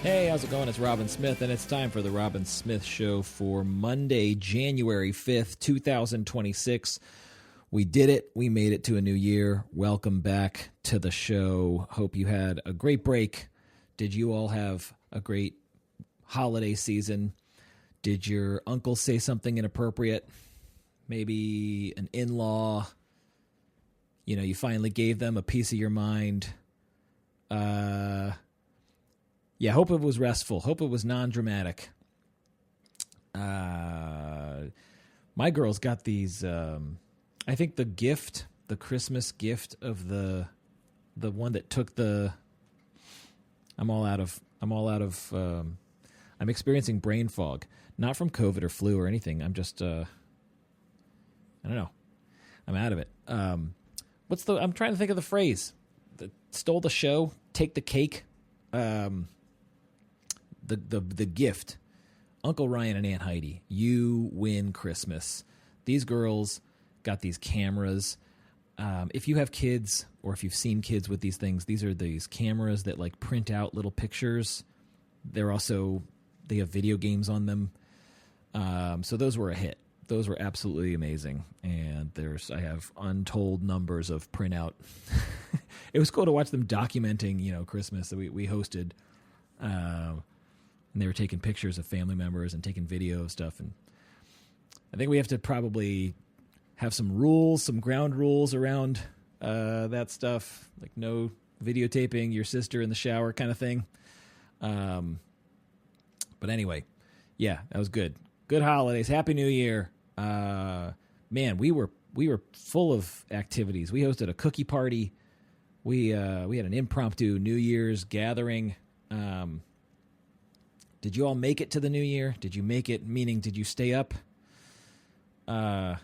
Hey, how's it going? It's Robin Smith, and it's time for the Robin Smith Show for Monday, January 5th, 2026. We did it. We made it to a new year. Welcome back to the show. Hope you had a great break. Did you all have a great holiday season? Did your uncle say something inappropriate? Maybe an in-law? You finally gave them a piece of your mind. Yeah, hope it was restful. Hope it was non-dramatic. My girls got these, I think the Christmas gift of the one that took I'm experiencing brain fog. Not from COVID or flu or anything. I'm just, I don't know. I'm out of it. I'm trying to think of the phrase. Stole the show, take the cake. The gift, Uncle Ryan and Aunt Heidi, you win Christmas. These girls got these cameras. If you have kids or if you've seen kids with these things, these are these cameras that like print out little pictures. They have video games on them. So those were a hit. Those were absolutely amazing. And I have untold numbers of printout. It was cool to watch them documenting, Christmas that we hosted. And they were taking pictures of family members and taking video of stuff. And I think we have to probably have some ground rules around that stuff, like no videotaping your sister in the shower kind of thing. But anyway, yeah, that was good. Good holidays. Happy New Year. Man, we were full of activities. We hosted a cookie party. We had an impromptu New Year's gathering. Did you all make it to the new year? Did you make it? Meaning, did you stay up? I'll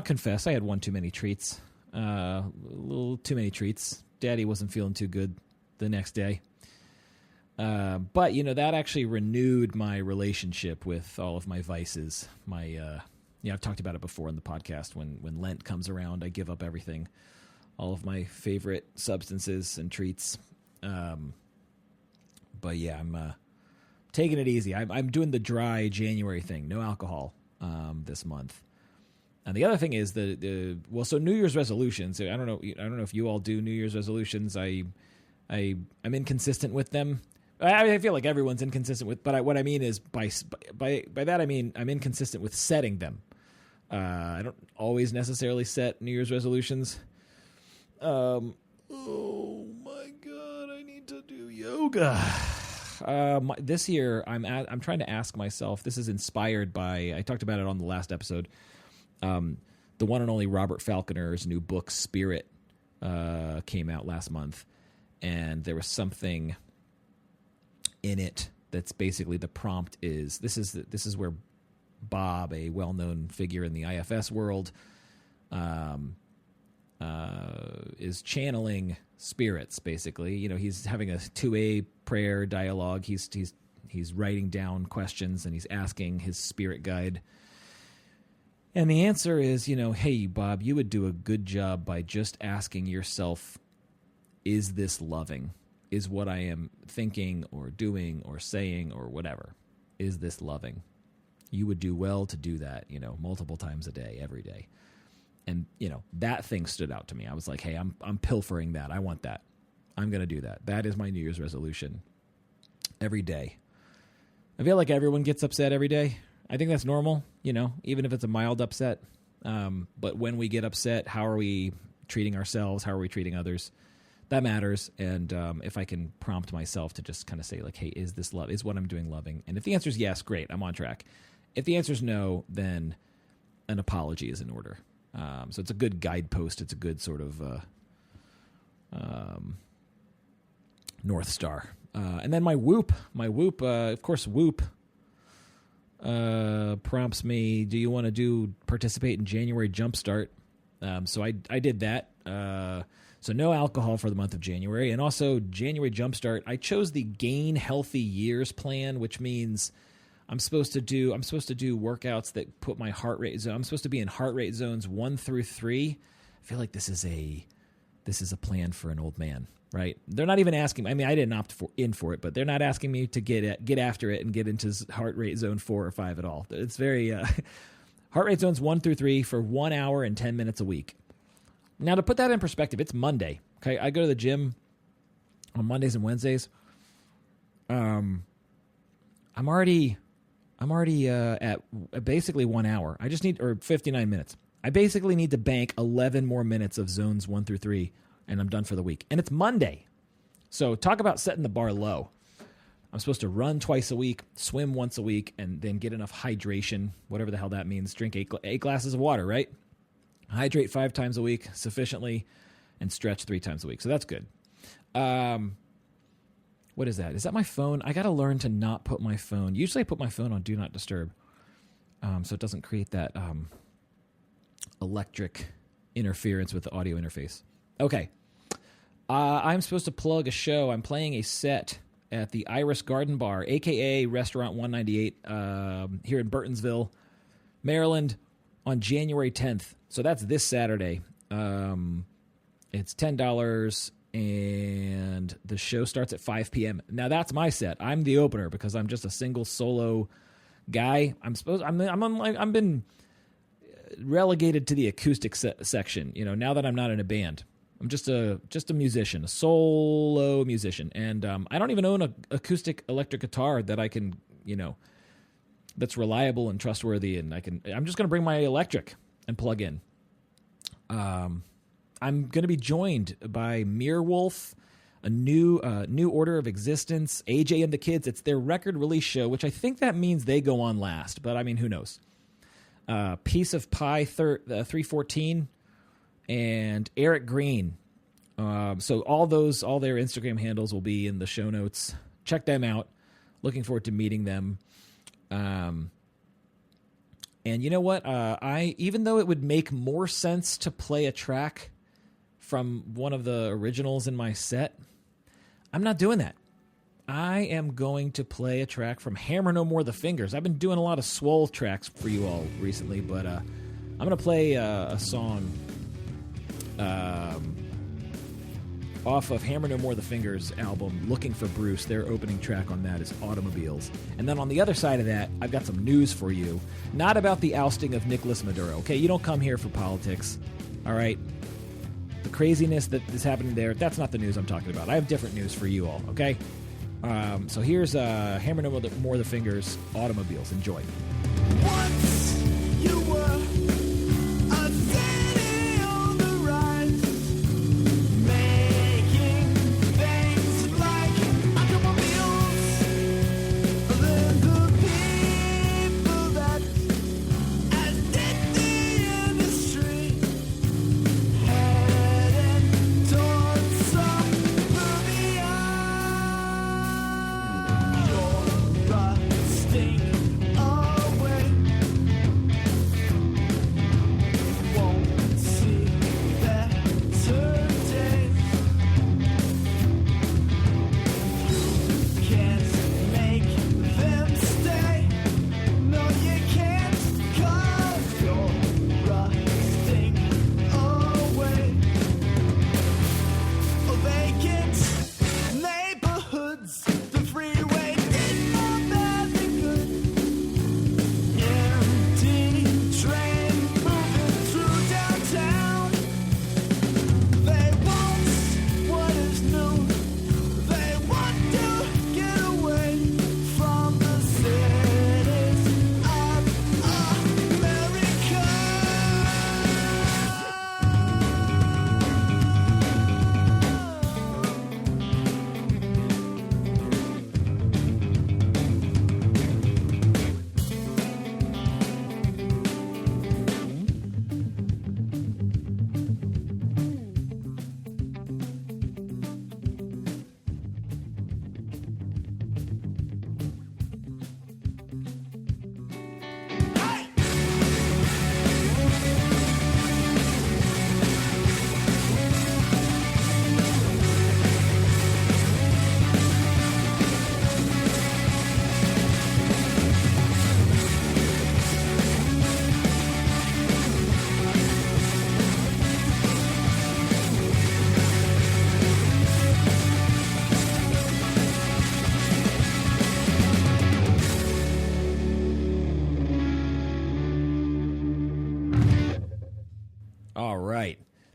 confess, I had one too many treats. A little too many treats. Daddy wasn't feeling too good the next day. But that actually renewed my relationship with all of my vices. I've talked about it before in the podcast. When Lent comes around, I give up everything. All of my favorite substances and treats. But yeah, I'm taking it easy. I'm doing the dry January thing, no alcohol this month. And the other thing is so New Year's resolutions. I don't know if you all do New Year's resolutions. I'm inconsistent with them. I feel like everyone's inconsistent with, but what I mean is by that I mean I'm inconsistent with setting them. I don't always necessarily set New Year's resolutions. Oh my God, I need to do yoga. This year, I'm trying to ask myself. This is inspired by, I talked about it on the last episode. The one and only Robert Falconer's new book, Spirit, came out last month, and there was something in it that's basically the prompt is this is where Bob, a well-known figure in the IFS world, is channeling spirits. Basically, he's having a 2A prayer dialogue. He's writing down questions and he's asking his spirit guide. And the answer is, hey, Bob, you would do a good job by just asking yourself, is this loving? Is what I am thinking or doing or saying or whatever, is this loving? You would do well to do that, multiple times a day, every day. And, that thing stood out to me. I was like, hey, I'm pilfering that. I want that. I'm going to do that. That is my New Year's resolution. Every day. I feel like everyone gets upset every day. I think that's normal, even if it's a mild upset. But when we get upset, how are we treating ourselves? How are we treating others? That matters. And if I can prompt myself to just kind of say, like, hey, is this love? Is what I'm doing loving? And if the answer is yes, great, I'm on track. If the answer is no, then an apology is in order. So it's a good guidepost. It's a good sort of North Star. And then my Whoop, of course, Whoop prompts me, do you want to participate in January Jumpstart? So I did that. So no alcohol for the month of January. And also January Jumpstart, I chose the Gain Healthy Years plan, which means I'm supposed to do workouts that put my heart rate zone. I'm supposed to be in heart rate zones 1 through 3. I feel like this is a this is a plan for an old man, right? They're not even asking. I mean, I didn't opt in for it, but they're not asking me to get after it and get into heart rate zone 4 or 5 at all. It's very heart rate zones 1 through 3 for 1 hour and 10 minutes a week. Now, to put that in perspective, it's Monday. Okay, I go to the gym on Mondays and Wednesdays. I'm already at basically 1 hour. I just need, or 59 minutes. I basically need to bank 11 more minutes of zones 1 through 3, and I'm done for the week. And it's Monday. So talk about setting the bar low. I'm supposed to run twice a week, swim once a week, and then get enough hydration, whatever the hell that means. Drink 8 glasses of water, right? Hydrate 5 times a week sufficiently, and stretch 3 times a week. So that's good. What is that? Is that my phone? I got to learn to not put my phone. Usually I put my phone on Do Not Disturb, so it doesn't create that electric interference with the audio interface. Okay. I'm supposed to plug a show. I'm playing a set at the Iris Garden Bar, a.k.a. Restaurant 198, here in Burtonsville, Maryland, on January 10th. So that's this Saturday. It's $10, and the show starts at 5 p.m. Now, that's my set. I'm the opener because I'm just a single solo guy. I'm been relegated to the acoustic section. You know, now that I'm not in a band, I'm just a musician, a solo musician, and I don't even own an acoustic electric guitar that I can, that's reliable and trustworthy. And I'm just going to bring my electric and plug in. I'm going to be joined by Mirrorwolf, a new Order of Existence, AJ and the Kids. It's their record release show, which I think that means they go on last, but I mean, who knows? Piece of Pie 314 and Eric Green. So all their Instagram handles will be in the show notes. Check them out. Looking forward to meeting them. And you know what? Even though it would make more sense to play a track from one of the originals in my set, I'm not doing that. I am going to play a track from Hammer No More the Fingers. I've been doing a lot of Swole tracks for you all recently, but I'm going to play a song off of Hammer No More the Fingers album, Looking for Bruce. Their opening track on that is Automobiles. And then on the other side of that, I've got some news for you. Not about the ousting of Nicolas Maduro, okay? You don't come here for politics, all right? The craziness that is happening there, that's not the news I'm talking about. I have different news for you all, okay? So here's Hammer No More the Fingers, Automobiles. Enjoy. Once you were a city on the rise, making things like automobiles. Then the people that did the industry heading towards some movie. You're rusting away.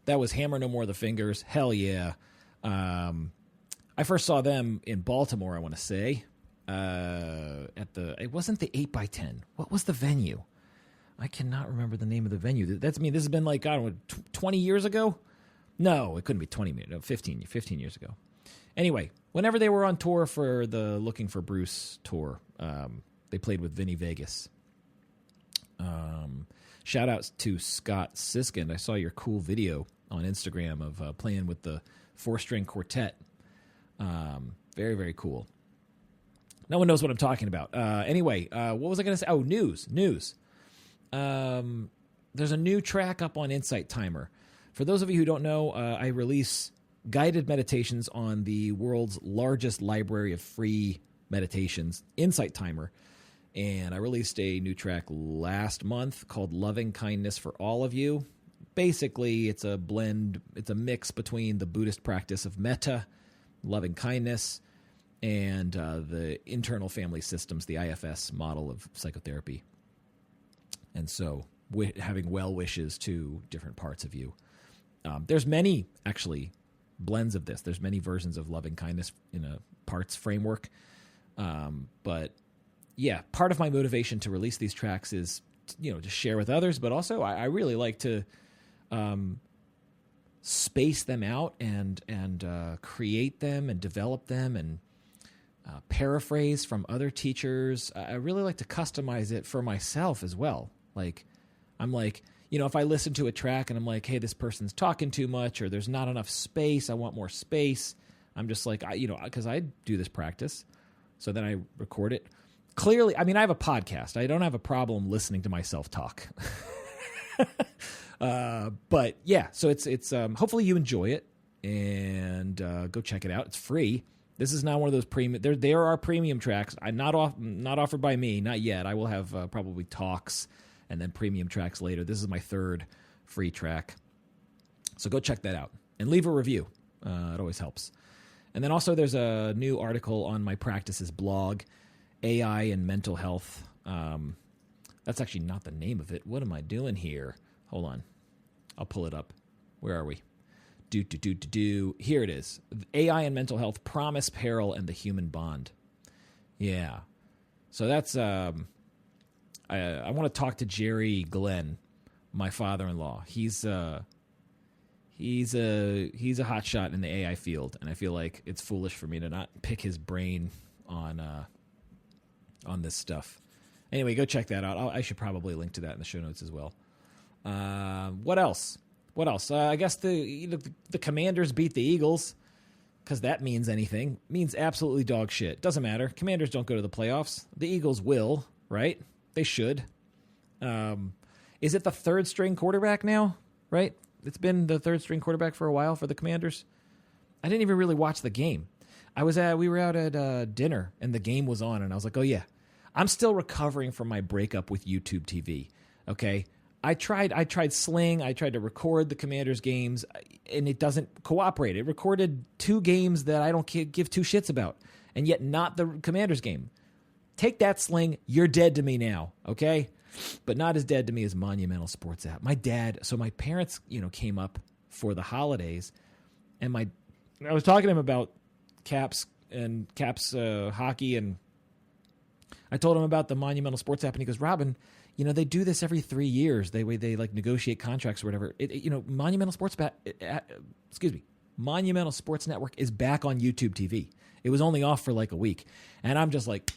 That was Hammer No More the Fingers. Hell yeah. I first saw them in Baltimore, I want to say. It wasn't the 8x10. What was the venue? I cannot remember the name of the venue. This has been like, I don't know, 20 years ago? No, it couldn't be 20 years. No, 15 years ago. Anyway, whenever they were on tour for the Looking for Bruce tour, they played with Vinny Vegas. Shout outs to Scott Siskind. I saw your cool video on Instagram of playing with the 4-string quartet. Very, very cool. No one knows what I'm talking about. Anyway, what was I going to say? Oh, news. There's a new track up on Insight Timer. For those of you who don't know, I release guided meditations on the world's largest library of free meditations, Insight Timer. And I released a new track last month called Loving Kindness for All of You. Basically, it's a blend, it's a mix between the Buddhist practice of metta, loving kindness, and the internal family systems, the IFS model of psychotherapy. And so having well wishes to different parts of you. There's many, actually, blends of this. There's many versions of loving kindness in a parts framework. But yeah, part of my motivation to release these tracks is, to share with others, but also I really like to space them out and create them and develop them and paraphrase from other teachers. I really like to customize it for myself as well. I'm like, if I listen to a track and I'm like, hey, this person's talking too much or there's not enough space, I want more space. I'm just like, because I do this practice. So then I record it. Clearly, I have a podcast. I don't have a problem listening to myself talk. But yeah, so it's hopefully you enjoy it and go check it out. It's free. This is not one of those premium. There are premium tracks. Not offered by me, not yet. I will have probably talks and then premium tracks later. This is my third free track. So go check that out and leave a review. It always helps. And then also there's a new article on my practices blog, AI and Mental Health. That's actually not the name of it. What am I doing here? Hold on. I'll pull it up. Where are we? Here it is. AI and Mental Health, Promise, Peril, and the Human Bond. Yeah. So that's... I want to talk to Jerry Glenn, my father-in-law. He's a hot shot in the AI field, and I feel like it's foolish for me to not pick his brain on this stuff. Anyway, go check that out. I should probably link to that in the show notes as well. What else? I guess the Commanders beat the Eagles, because that means anything. It means absolutely dog shit. Doesn't matter. Commanders don't go to the playoffs. The Eagles will, right? They should. Is it the third string quarterback now? Right? It's been the third string quarterback for a while for the Commanders. I didn't even really watch the game. We were out at dinner and the game was on and I was like, oh yeah, I'm still recovering from my breakup with YouTube TV. Okay. I tried Sling. I tried to record the Commanders games and it doesn't cooperate. It recorded 2 games that I don't give 2 shits about and yet not the Commanders game. Take that, Sling. You're dead to me now, okay? But not as dead to me as Monumental Sports app. My parents, came up for the holidays, and I was talking to him about Caps hockey, and I told him about the Monumental Sports app, and he goes, Robin, they do this every 3 years. They like negotiate contracts or whatever. Monumental Sports Network is back on YouTube TV. It was only off for like a week, and I'm just like,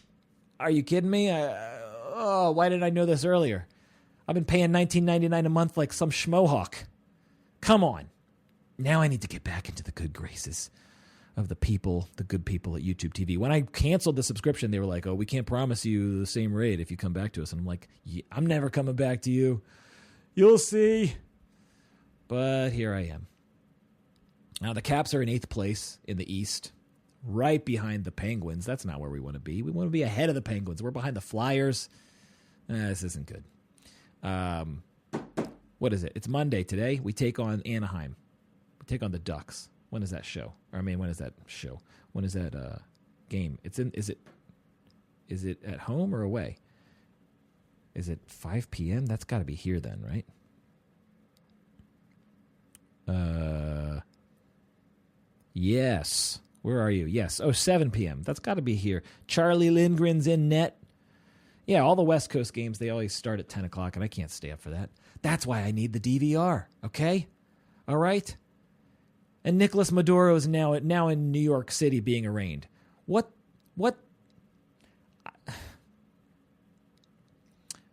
are you kidding me? Why didn't I know this earlier? I've been paying $19.99 a month like some schmohawk. Come on. Now I need to get back into the good graces of the good people at YouTube TV. When I canceled the subscription, they were like, oh, we can't promise you the same rate if you come back to us. And I'm like, yeah, I'm never coming back to you. You'll see. But here I am. Now the Caps are in 8th place in the East. Right behind the Penguins. That's not where we want to be. We want to be ahead of the Penguins. We're behind the Flyers. This isn't good. What is it? It's Monday today. We take on Anaheim. We take on the Ducks. When is that show? When is that show? When is that game? Is it at home or away? Is it 5 p.m.? That's got to be here then, right? Yes. Where are you? Yes. Oh, 7 p.m. That's got to be here. Charlie Lindgren's in net. Yeah, all the West Coast games, they always start at 10 o'clock, and I can't stay up for that. That's why I need the DVR, okay? All right? And Nicolas Maduro is now in New York City being arraigned. What?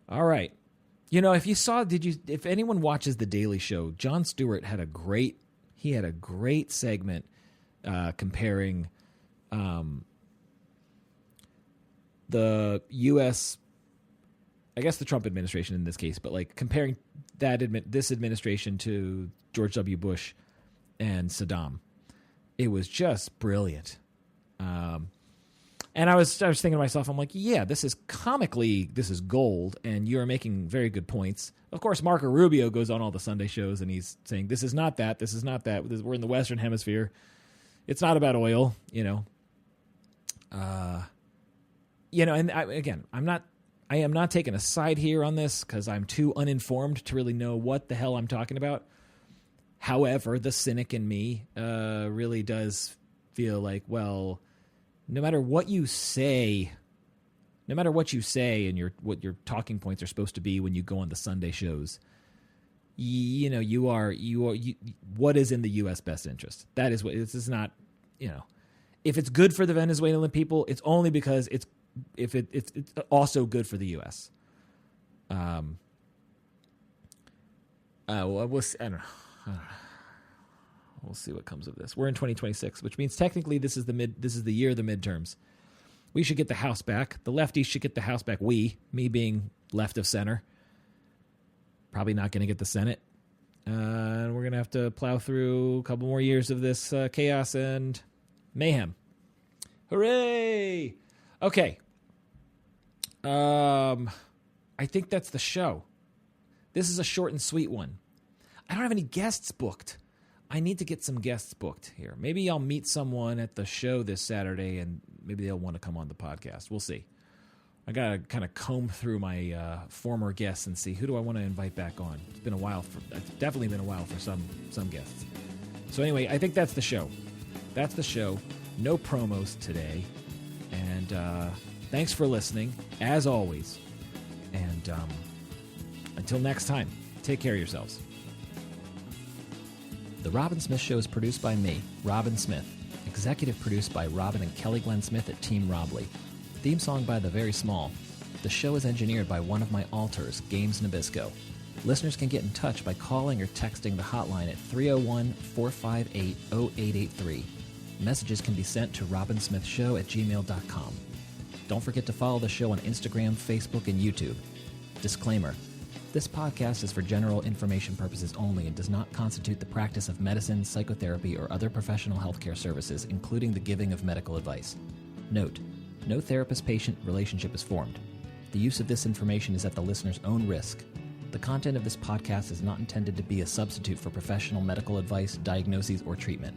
All right. You know, if anyone watches The Daily Show, Jon Stewart had a great segment comparing the U.S., I guess the Trump administration in this case, but like comparing this administration to George W. Bush and Saddam. It was just brilliant. And I was thinking to myself, I'm like, yeah, this is gold, and you are making very good points. Of course, Marco Rubio goes on all the Sunday shows, and he's saying, this is not that. We're in the Western Hemisphere. It's not about oil, you know. And I am not taking a side here on this because I'm too uninformed to really know what the hell I'm talking about. However, the cynic in me really does feel like, well, no matter what you say and what your talking points are supposed to be when you go on the Sunday shows, what is in the U.S. best interest? That is what this is not. If it's good for the Venezuelan people, it's only because it's also good for the U.S. I don't know. We'll see what comes of this. We're in 2026, which means technically this is the year of the midterms. We should get the House back. The lefties should get the House back. Me being left of center, probably not going to get the Senate. And we're going to have to plow through a couple more years of this chaos and mayhem. Hooray! Okay. I think that's the show. This is a short and sweet one. I don't have any guests booked. I need to get some guests booked here. Maybe I'll meet someone at the show this Saturday, and maybe they'll want to come on the podcast. We'll see. I got to kind of comb through my former guests and see who do I want to invite back on. It's definitely been a while for some guests. So anyway, I think that's the show. That's the show. No promos today. And thanks for listening, as always. And until next time, take care of yourselves. The Robin Smith Show is produced by me, Robin Smith. Executive produced by Robin and Kelly Glenn Smith at Team Robley. Theme song by The Very Small. The show is engineered by one of my alters, Games Nabisco. Listeners can get in touch by calling or texting the hotline at 301-458-0883. Messages can be sent to robinsmithshow@gmail.com. Don't forget to follow the show on Instagram, Facebook, and YouTube. Disclaimer. This podcast is for general information purposes only and does not constitute the practice of medicine, psychotherapy, or other professional healthcare services, including the giving of medical advice. Note: no therapist-patient relationship is formed. The use of this information is at the listener's own risk. The content of this podcast is not intended to be a substitute for professional medical advice, diagnoses, or treatment.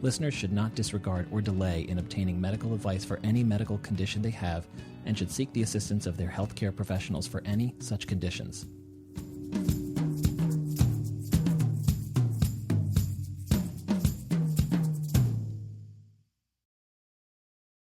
Listeners should not disregard or delay in obtaining medical advice for any medical condition they have and should seek the assistance of their healthcare professionals for any such conditions.